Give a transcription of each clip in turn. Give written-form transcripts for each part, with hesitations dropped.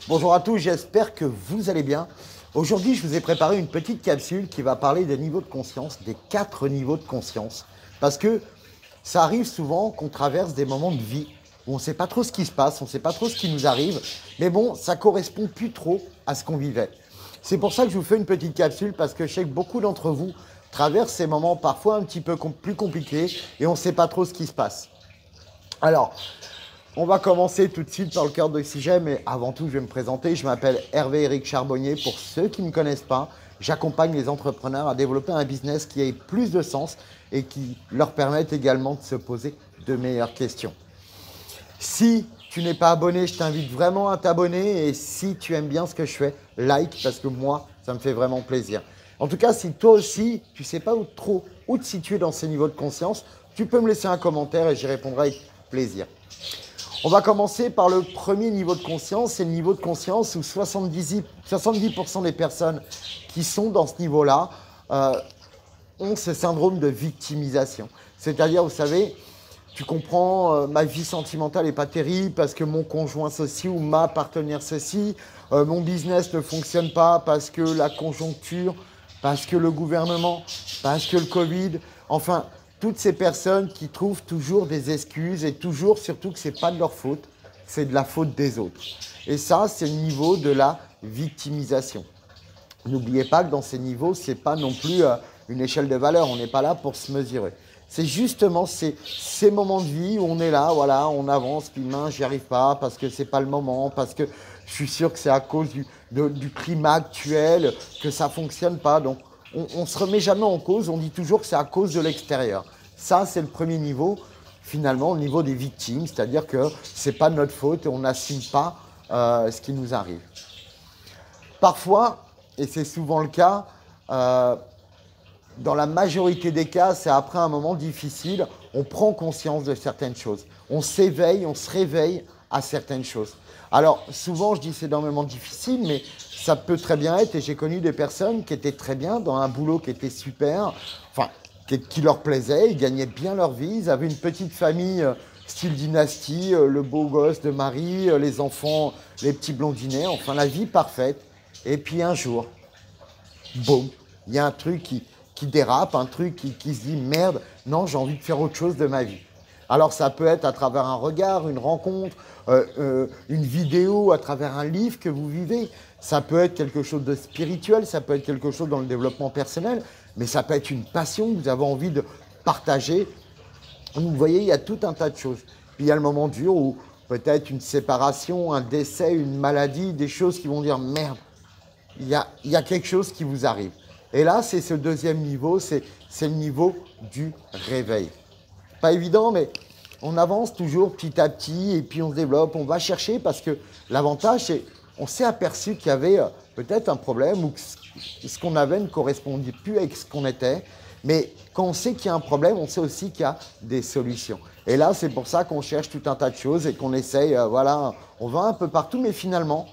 Bonjour à tous, j'espère que vous allez bien. Aujourd'hui, je vous ai préparé une petite capsule qui va parler des niveaux de conscience, des 4 niveaux de conscience. Parce que ça arrive souvent qu'on traverse des moments de vie où on ne sait pas trop ce qui se passe, on ne sait pas trop ce qui nous arrive. Mais bon, ça correspond plus trop à ce qu'on vivait. C'est pour ça que je vous fais une petite capsule parce que je sais que beaucoup d'entre vous traversent ces moments parfois un petit peu plus compliqués et on ne sait pas trop ce qui se passe. Alors, on va commencer tout de suite par le cœur d'oxygène, mais avant tout, je vais me présenter. Je m'appelle Hervé-Éric Charbonnier. Pour ceux qui ne me connaissent pas, j'accompagne les entrepreneurs à développer un business qui ait plus de sens et qui leur permette également de se poser de meilleures questions. Si tu n'es pas abonné, je t'invite vraiment à t'abonner et si tu aimes bien ce que je fais, like parce que moi, ça me fait vraiment plaisir. En tout cas, si toi aussi, tu ne sais pas où te situer dans ces niveaux de conscience, tu peux me laisser un commentaire et j'y répondrai avec plaisir. On va commencer par le premier niveau de conscience, c'est le niveau de conscience où 70% des personnes qui sont dans ce niveau-là ont ce syndrome de victimisation. C'est-à-dire, vous savez, tu comprends, ma vie sentimentale n'est pas terrible parce que mon conjoint ceci ou ma partenaire ceci, mon business ne fonctionne pas parce que la conjoncture, parce que le gouvernement, parce que le Covid, enfin, toutes ces personnes qui trouvent toujours des excuses et toujours, surtout que ce n'est pas de leur faute, c'est de la faute des autres. Et ça, c'est le niveau de la victimisation. N'oubliez pas que dans ces niveaux, ce n'est pas non plus une échelle de valeur, on n'est pas là pour se mesurer. C'est justement ces moments de vie où on est là, voilà, on avance, puis mince, j'y arrive pas parce que c'est pas le moment, parce que je suis sûr que c'est à cause du climat actuel que ça fonctionne pas. Donc, on ne se remet jamais en cause, on dit toujours que c'est à cause de l'extérieur. Ça, c'est le premier niveau, finalement, le niveau des victimes, c'est-à-dire que ce n'est pas de notre faute et on n'assume pas ce qui nous arrive. Parfois, et c'est souvent le cas, dans la majorité des cas, c'est après un moment difficile, on prend conscience de certaines choses. On s'éveille, on se réveille à certaines choses. Alors, souvent, je dis c'est dans un moment difficile, mais ça peut très bien être, et j'ai connu des personnes qui étaient très bien dans un boulot qui était super, enfin, qui leur plaisait, ils gagnaient bien leur vie, ils avaient une petite famille style dynastie, le beau gosse de mari, les enfants, les petits blondinets, enfin la vie parfaite. Et puis un jour, boum, il y a un truc qui dérape, un truc qui se dit merde, non, j'ai envie de faire autre chose de ma vie. Alors ça peut être à travers un regard, une rencontre, une vidéo, à travers un livre que vous vivez. Ça peut être quelque chose de spirituel, ça peut être quelque chose dans le développement personnel, mais ça peut être une passion que vous avez envie de partager. Vous voyez, il y a tout un tas de choses. Puis il y a le moment dur où peut-être une séparation, un décès, une maladie, des choses qui vont dire merde, il y a quelque chose qui vous arrive. Et là, c'est ce deuxième niveau, c'est le niveau du réveil. Pas évident, mais on avance toujours petit à petit et puis on se développe, on va chercher parce que l'avantage, c'est qu'on s'est aperçu qu'il y avait peut-être un problème ou que ce qu'on avait ne correspondait plus avec ce qu'on était. Mais quand on sait qu'il y a un problème, on sait aussi qu'il y a des solutions. Et là, c'est pour ça qu'on cherche tout un tas de choses et qu'on essaye, voilà, on va un peu partout, mais finalement,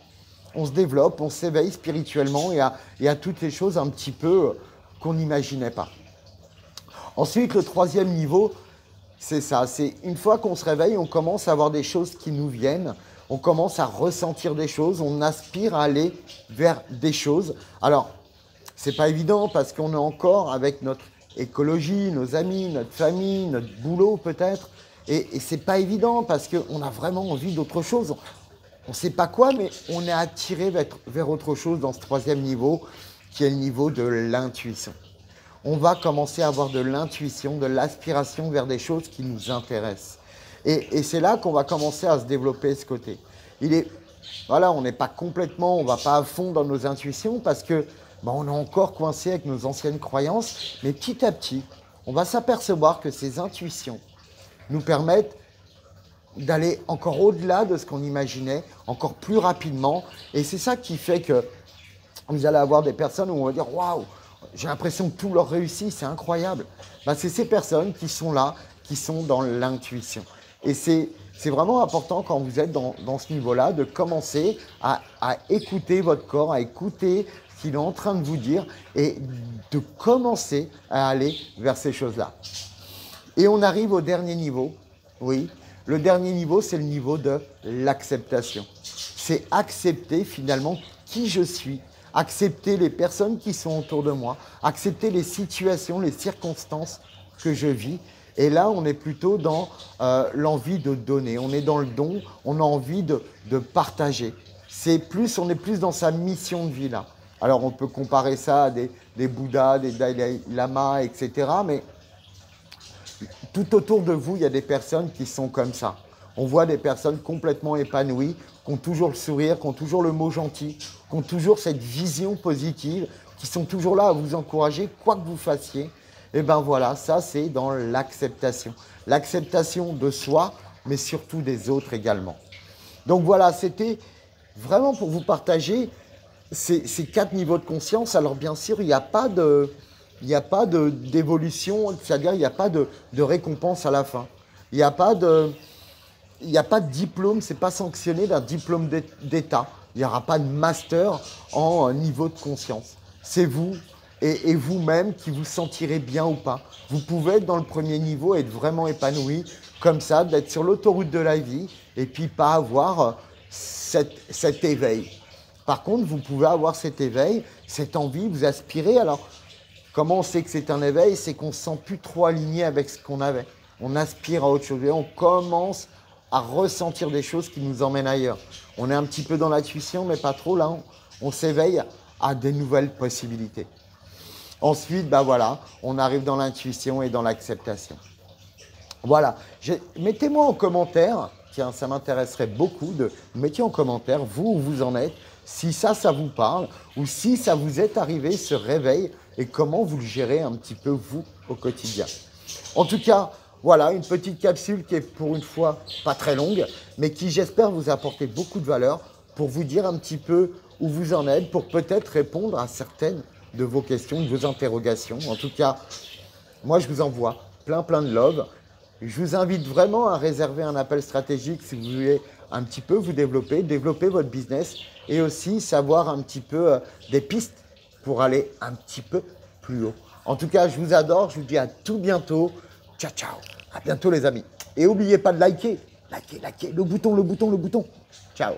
on se développe, on s'éveille spirituellement et à toutes les choses un petit peu qu'on n'imaginait pas. Ensuite, le troisième niveau, c'est ça. C'est une fois qu'on se réveille, on commence à avoir des choses qui nous viennent, on commence à ressentir des choses, on aspire à aller vers des choses. Alors, c'est pas évident parce qu'on est encore avec notre écologie, nos amis, notre famille, notre boulot peut-être. Et c'est pas évident parce qu'on a vraiment envie d'autre chose. On ne sait pas quoi, mais on est attiré vers autre chose dans ce troisième niveau, qui est le niveau de l'intuition. On va commencer à avoir de l'intuition, de l'aspiration vers des choses qui nous intéressent. Et c'est là qu'on va commencer à se développer ce côté. Voilà, on n'est pas complètement, on ne va pas à fond dans nos intuitions parce que on est encore coincé avec nos anciennes croyances, mais petit à petit, on va s'apercevoir que ces intuitions nous permettent d'aller encore au-delà de ce qu'on imaginait, encore plus rapidement. Et c'est ça qui fait que vous allez avoir des personnes où on va dire « Waouh, j'ai l'impression que tout leur réussit, c'est incroyable ». C'est ces personnes qui sont là, qui sont dans l'intuition. Et c'est vraiment important quand vous êtes dans ce niveau-là de commencer à écouter votre corps, à écouter ce qu'il est en train de vous dire et de commencer à aller vers ces choses-là. Et on arrive au dernier niveau, oui. Le dernier niveau, c'est le niveau de l'acceptation. c'est accepter finalement qui je suis, accepter les personnes qui sont autour de moi, accepter les situations, les circonstances que je vis. Et là, on est plutôt dans l'envie de donner, on est dans le don, on a envie de partager. On est plus dans sa mission de vie là. Alors, on peut comparer ça à des Bouddhas, des Dalai Lama, etc. Mais tout autour de vous, il y a des personnes qui sont comme ça. On voit des personnes complètement épanouies, qui ont toujours le sourire, qui ont toujours le mot gentil, qui ont toujours cette vision positive, qui sont toujours là à vous encourager, quoi que vous fassiez. Et bien voilà, ça c'est dans l'acceptation. L'acceptation de soi, mais surtout des autres également. Donc voilà, c'était vraiment pour vous partager ces 4 niveaux de conscience. Alors bien sûr, il n'y a pas d'évolution, c'est-à-dire il n'y a pas de récompense à la fin. Il n'y a pas de diplôme, ce n'est pas sanctionné d'un diplôme d'État. Il n'y aura pas de master en niveau de conscience. C'est vous et vous-même qui vous sentirez bien ou pas. Vous pouvez être dans le premier niveau et être vraiment épanoui, comme ça, d'être sur l'autoroute de la vie et puis pas avoir cet éveil. Par contre, vous pouvez avoir cet éveil, cette envie, vous aspirez. Alors, comment on sait que c'est un éveil? C'est qu'on ne se sent plus trop aligné avec ce qu'on avait. On aspire à autre chose et on commence à ressentir des choses qui nous emmènent ailleurs. On est un petit peu dans l'intuition, mais pas trop là. On s'éveille à de nouvelles possibilités. Ensuite, ben voilà, on arrive dans l'intuition et dans l'acceptation. Voilà, mettez-moi en commentaire, tiens, ça m'intéresserait beaucoup de mettre en commentaire, vous, où vous en êtes, si ça vous parle, ou si ça vous est arrivé, ce réveil, et comment vous le gérez un petit peu, vous, au quotidien. En tout cas, voilà, une petite capsule qui est pour une fois pas très longue, mais qui, j'espère, vous apporter beaucoup de valeur pour vous dire un petit peu où vous en êtes, pour peut-être répondre à certaines de vos questions, de vos interrogations. En tout cas, moi, je vous envoie plein de love. Je vous invite vraiment à réserver un appel stratégique si vous voulez un petit peu vous développer votre business et aussi savoir un petit peu des pistes pour aller un petit peu plus haut. En tout cas, je vous adore. Je vous dis à tout bientôt. Ciao, ciao. À bientôt les amis. Et n'oubliez pas de liker. Likez le bouton. Ciao.